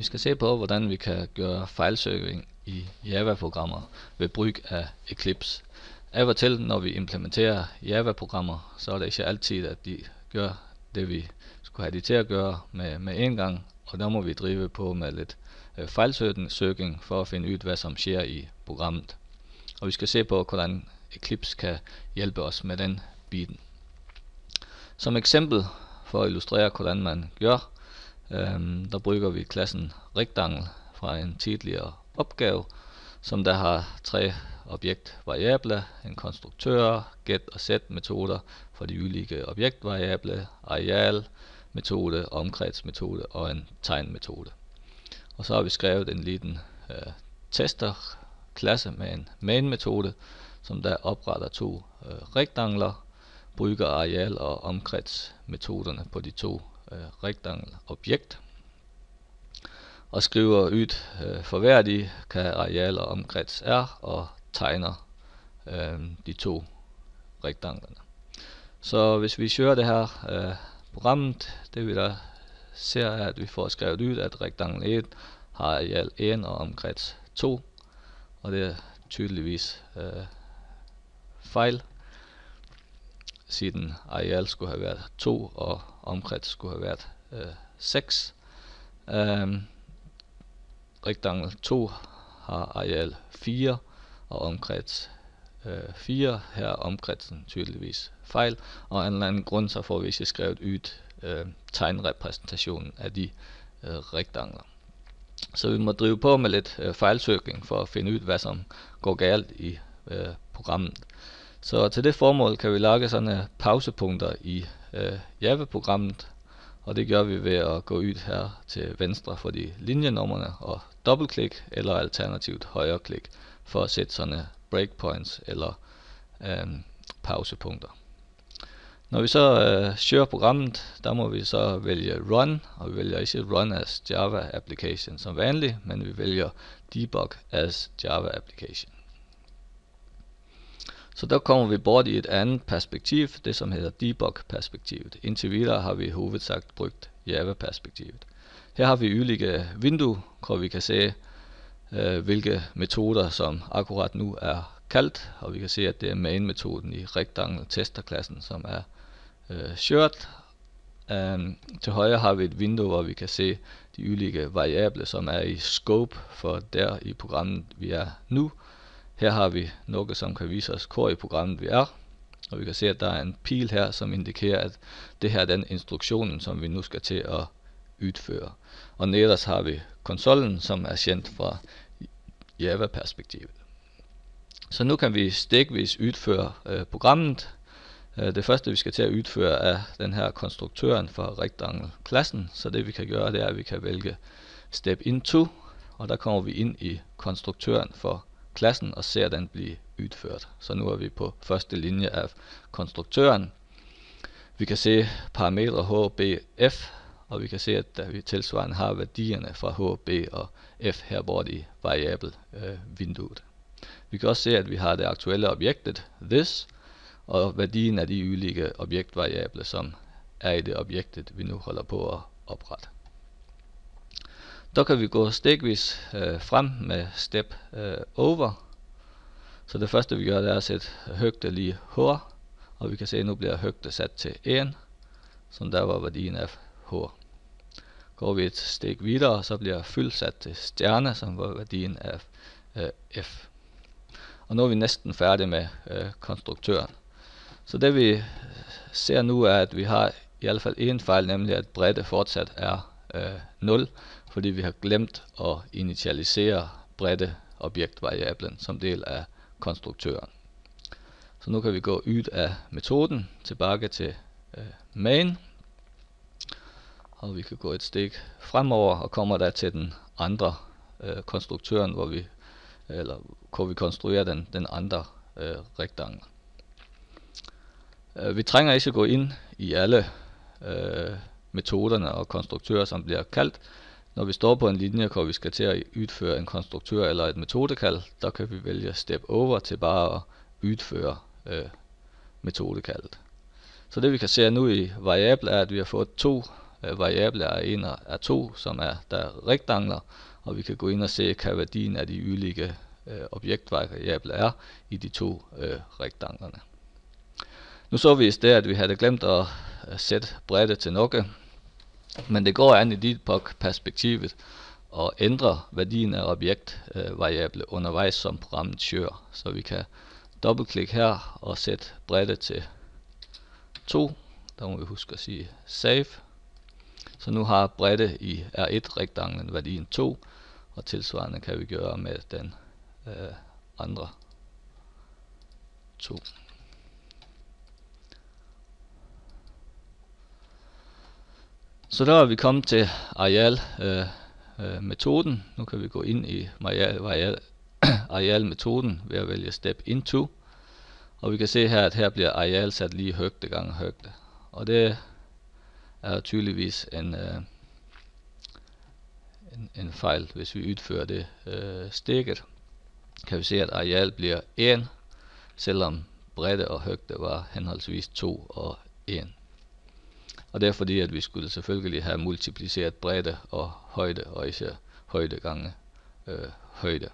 skal se på, hvordan vi kan gøre fejlsøgning i Java-programmer ved brug af Eclipse. Af og til, når vi implementerer Java-programmer, så er det ikke altid, at de gør det, vi skulle have de til at gøre med en gang, og der må vi drive på med lidt fejlsøgning for at finde ud, hvad som sker i programmet. Og vi skal se på, hvordan Eclipse kan hjælpe os med den biten. Som eksempel, for at illustrere, hvordan man gør, der bruger vi klassen Rectangle fra en tidligere opgave, som der har 3 objektvariable, en konstruktør, get og set metoder for de ulike objektvariable, areal metode, omkreds-metode og en tegn-metode. Og så har vi skrevet en liten tester-klasse med en main-metode, som der opretter 2 rektangler, bruger areal og omkreds-metoderne på de 2 rektangel-objekt, og skriver ud for hver de kan areal og omkreds er, og tegner de 2 rektanglerne. Så hvis vi kører det her programmet, det vi der ser er, at vi får skrevet ud, at rektangel 1 har areal 1 og omkreds 2, og det er tydeligvis fejl, siden areal skulle have været 2 og omkreds skulle have været 6. Rektangel 2 har areal 4 og omkreds 4. Her er omkredsen tydeligvis fejl, og af en eller anden grund så får vi ikke skrevet ud tegnrepræsentationen af de rektangler. Så vi må drive på med lidt fejlsøgning for at finde ud, hvad som går galt i programmet. Så til det formål kan vi lage sådan pausepunkter i Java-programmet, og det gør vi ved at gå ud her til venstre for de linjenummerne og dobbeltklik, eller alternativt højreklik for at sætte sådan breakpoints eller pausepunkter. Når vi så kører programmet, der må vi så vælge Run, og vi vælger ikke Run as Java Application som vanligt, men vi vælger Debug as Java Application. Så der kommer vi bort i et andet perspektiv, det som hedder debug-perspektivet. Indtil videre har vi hovedsagt brugt Java-perspektivet. Her har vi ulike vinduer, hvor vi kan se, hvilke metoder som akkurat nu er kaldt, og vi kan se, at det er main-metoden i Rectangle Tester-klassen, som er kørt. Til højre har vi et vindue, hvor vi kan se de ulike variable, som er i scope for der i programmet, vi er nu. Her har vi noget, som kan vise os, hvor i programmet vi er, og vi kan se, at der er en pil her, som indikerer, at det her er den instruktionen, som vi nu skal til at udføre. Og nederst har vi konsollen, som er kendt fra Java-perspektivet. Så nu kan vi stikvis udføre programmet. Det første vi skal til at udføre er den her konstruktøren for Rectangle-klassen, så det vi kan gøre, det er, at vi kan vælge Step Into, og der kommer vi ind i konstruktøren for klassen og ser den blive udført. Så nu er vi på første linje af konstruktøren. Vi kan se parametre H, B, F, og vi kan se, at vi tilsvarende har værdierne fra H, B og F her bort i variable vinduet. Vi kan også se, at vi har det aktuelle objektet this, og værdien af de ulike objektvariable, som er i det objektet, vi nu holder på at oprette. Der kan vi gå stikvis frem med step over. Så det første vi gør, det er at sætte højde lige her, og vi kan se, at nu bliver højde sat til 1, som der var værdien af h. Går vi et stik videre, så bliver fyld sat til stjerne, som var værdien af f. Og nu er vi næsten færdige med konstruktøren. Så det vi ser nu er, at vi har i hvert fald en fejl, nemlig at bredde fortsat er 0, fordi vi har glemt at initialisere bredde objektvariablen som del af konstruktøren. Så nu kan vi gå ud af metoden, tilbage til main, og vi kan gå et stik fremover og kommer der til den andre konstruktøren, hvor vi konstruerer den andre rektangel. Vi trænger ikke at gå ind i alle metoderne og konstruktører, som bliver kaldt. Når vi står på en linje, hvor vi skal til at udføre en konstruktør eller et metodekald, der kan vi vælge step over til bare at udføre metodekaldet. Så det vi kan se nu i variable er, at vi har fået 2 variable R1 og R2, som er der rektangler, og vi kan gå ind og se, hvad værdien af de ylike objektvariable er i de to rektanglerne. Nu så vi i stedet, at vi havde glemt at sætte bredde til noget, men det går an i debug-perspektivet at ændre værdien af objektvariable undervejs, som programmet kører. Så vi kan dobbeltklikke her og sætte bredde til 2. Der må vi huske at sige save. Så nu har bredde i R1-rektanglen værdien 2, og tilsvarende kan vi gøre med den andre 2. Så der er vi kommet til areal-metoden. Nu kan vi gå ind i areal-metoden ved at vælge step into. Og vi kan se her, at her bliver areal sat lige højde gange højde. Og det er tydeligvis en fejl. Hvis vi udfører det stikket, kan vi se, at areal bliver 1, selvom bredde og højde var henholdsvis 2 og 1. Og det er fordi, at vi skulle selvfølgelig have multipliceret bredde og højde, og især højde gange højde.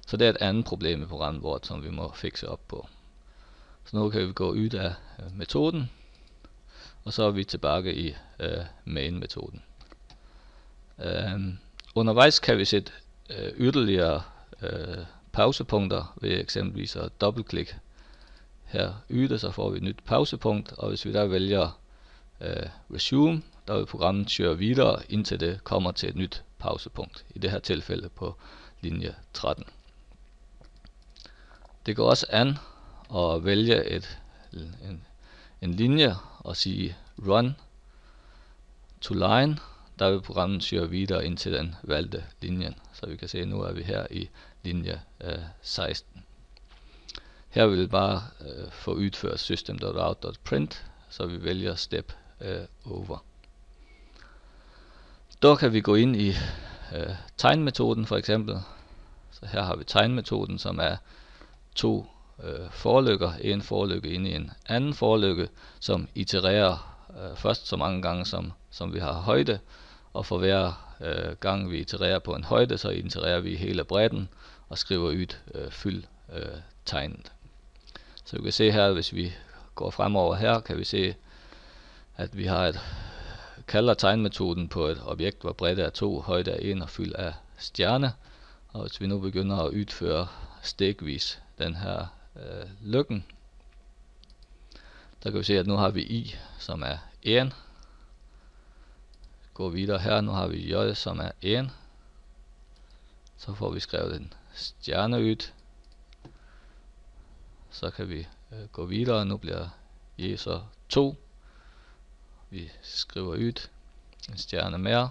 Så det er et andet problem i programmet, som vi må fikse op på. Så nu kan vi gå ud af metoden, og så er vi tilbage i main-metoden. Undervejs kan vi sætte yderligere pausepunkter ved eksempelvis at dobbeltklikke her yde, så får vi et nyt pausepunkt, og hvis vi der vælger resume, der vil programmet køre videre, indtil det kommer til et nyt pausepunkt, i det her tilfælde på linje 13. Det går også an at vælge en linje og sige run to line, der vil programmet køre videre indtil den valgte linjen. Så vi kan se, at nu er vi her i linje 16. Her vil vi bare få udført system.out.print, så vi vælger step over. Der kan vi gå ind i tegnmetoden for eksempel. Så her har vi tegnmetoden, som er to forlykker. En forlykke ind i en anden forlykke, som itererer først så mange gange, som vi har højde. Og for hver gang vi itererer på en højde, så itererer vi hele bredden og skriver ud fyld tegnet. Så vi kan se her, hvis vi går fremover her, kan vi se, at vi har kalder tegnmetoden på et objekt, hvor bredde er 2, højde er 1 og fyld af stjerne. Og hvis vi nu begynder at udføre stikvis den her lykken, der kan vi se, at nu har vi i, som er 1. Går videre her, nu har vi j, som er 1. Så får vi skrevet en stjerne ud. Så kan vi gå videre, nu bliver j så 2. Vi skriver ud en stjerne mere.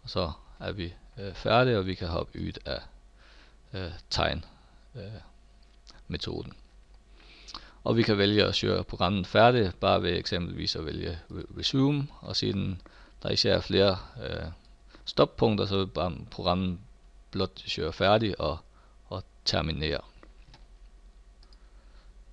Og så er vi færdige, og vi kan hoppe ud af tegn metoden. Og vi kan vælge at køre programmet færdigt, bare ved eksempelvis at vælge resume, og siden der især er flere stoppunkter, så vil programmet blot køre færdig og terminere.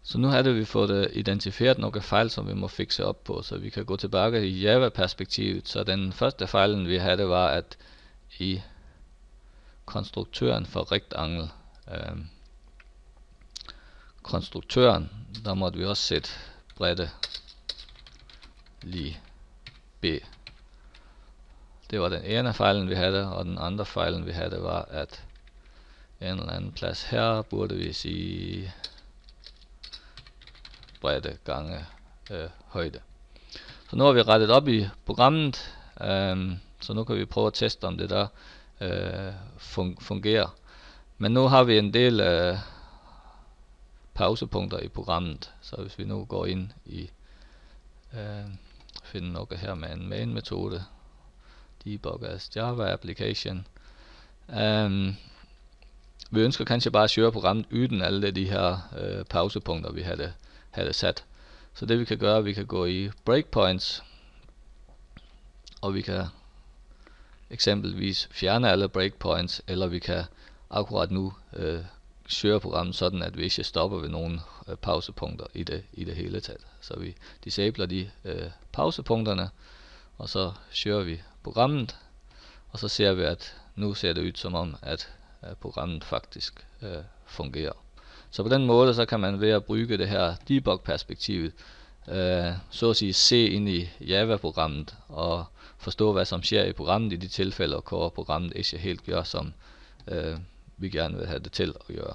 Så nu har vi fået identificeret nogle fejl, som vi må fikse op på, så vi kan gå tilbage i Java-perspektivet. Så den første fejlen vi havde var, at i konstruktøren for rektangel, konstruktøren, der måtte vi også sætte bredde lige b. Det var den ene fejlen vi havde, og den andre fejlen vi havde var, at en eller anden plads her burde vi sige bredde gange højde. Så nu har vi rettet op i programmet, så nu kan vi prøve at teste, om det der fungerer. Men nu har vi en del pausepunkter i programmet, så hvis vi nu går ind i finder noget her med en main metode, debug as Java application. Vi ønsker kanskje bare at køre programmet uden alle de her pausepunkter vi havde sat. Så det vi kan gøre, vi kan gå i breakpoints, og vi kan eksempelvis fjerne alle breakpoints, eller vi kan akkurat nu køre programmet sådan, at vi ikke stopper ved nogen pausepunkter i det hele taget. Så vi disabler de pausepunkterne, og så kører vi programmet, og så ser vi, at nu ser det ud som om, at programmet faktisk fungerer. Så på den måde, så kan man ved at bruge det her debug-perspektivet, så at sige se ind i Java-programmet og forstå, hvad som sker i programmet i de tilfælde, hvor programmet ikke helt gør, som vi gerne vil have det til at gøre.